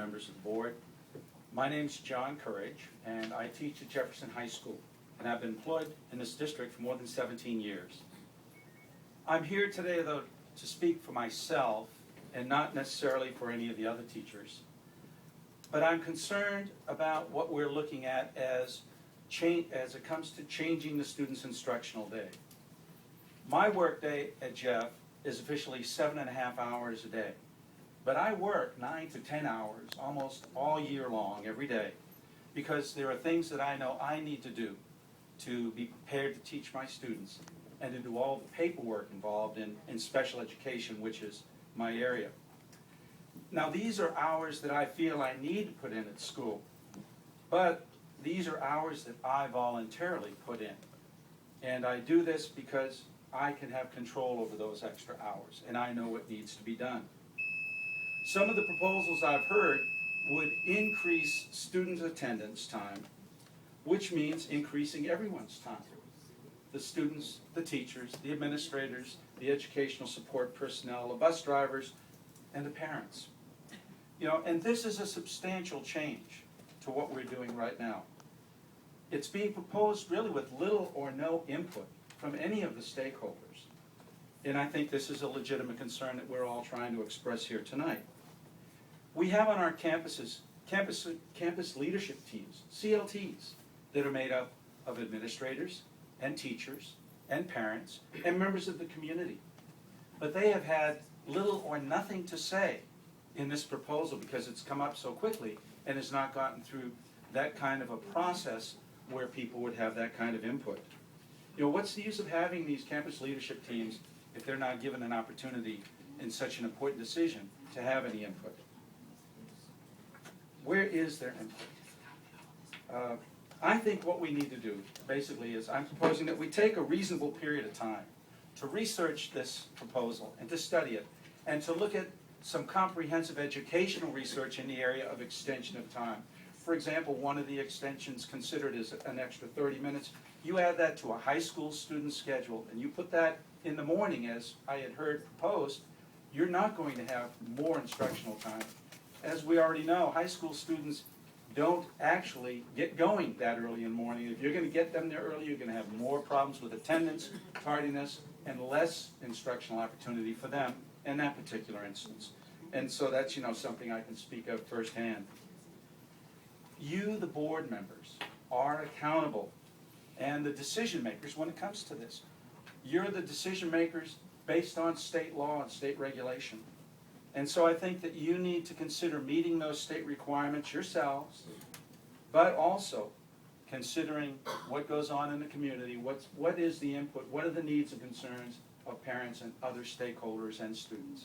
members of the board. My name's John Courage, and I teach at Jefferson High School, and I've been employed in this district for more than 17 years. I'm here today, though, to speak for myself and not necessarily for any of the other teachers. But I'm concerned about what we're looking at as it comes to changing the student's instructional day. My work day at Jeff is officially 7.5 hours a day. But I work 9 to 10 hours almost all year long, every day, because there are things that I know I need to do to be prepared to teach my students and to do all the paperwork involved in special education, which is my area. Now, these are hours that I feel I need to put in at school, but these are hours that I voluntarily put in. And I do this because I can have control over those extra hours, and I know what needs to be done. Some of the proposals I've heard would increase student attendance time, which means increasing everyone's time. The students, the teachers, the administrators, the educational support personnel, the bus drivers, and the parents. And this is a substantial change to what we're doing right now. It's being proposed really with little or no input from any of the stakeholders. And I think this is a legitimate concern that we're all trying to express here tonight. We have on our campuses campus leadership teams, CLTs, that are made up of administrators and teachers and parents and members of the community. But they have had little or nothing to say in this proposal because it's come up so quickly and has not gotten through that kind of a process where people would have that kind of input. What's the use of having these campus leadership teams if they're not given an opportunity in such an important decision to have any input? Where is their input? I think what we need to do, basically, is I'm proposing that we take a reasonable period of time to research this proposal and to study it and to look at some comprehensive educational research in the area of extension of time. For example, one of the extensions considered is an extra 30 minutes. You add that to a high school student schedule and you put that in the morning, as I had heard proposed, you're not going to have more instructional time. As we already know, high school students don't actually get going that early in the morning. If you're going to get them there early, you're going to have more problems with attendance, tardiness, and less instructional opportunity for them in that particular instance. And so that's, something I can speak of firsthand. You, the board members, are accountable and the decision makers when it comes to this. You're the decision makers based on state law and state regulation. And so I think that you need to consider meeting those state requirements yourselves, but also considering what goes on in the community, what is the input, what are the needs and concerns of parents and other stakeholders and students.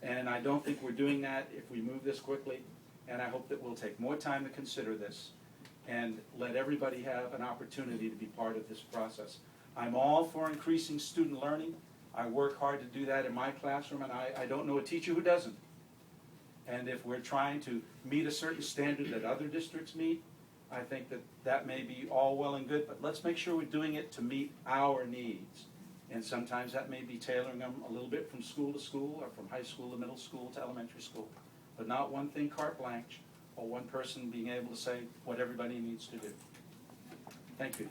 And I don't think we're doing that if we move this quickly, and I hope that we'll take more time to consider this and let everybody have an opportunity to be part of this process. I'm all for increasing student learning. I work hard to do that in my classroom, and I don't know a teacher who doesn't. And if we're trying to meet a certain standard that other districts meet, I think that may be all well and good, but let's make sure we're doing it to meet our needs. And sometimes that may be tailoring them a little bit from school to school or from high school to middle school to elementary school, but not one thing carte blanche or one person being able to say what everybody needs to do. Thank you.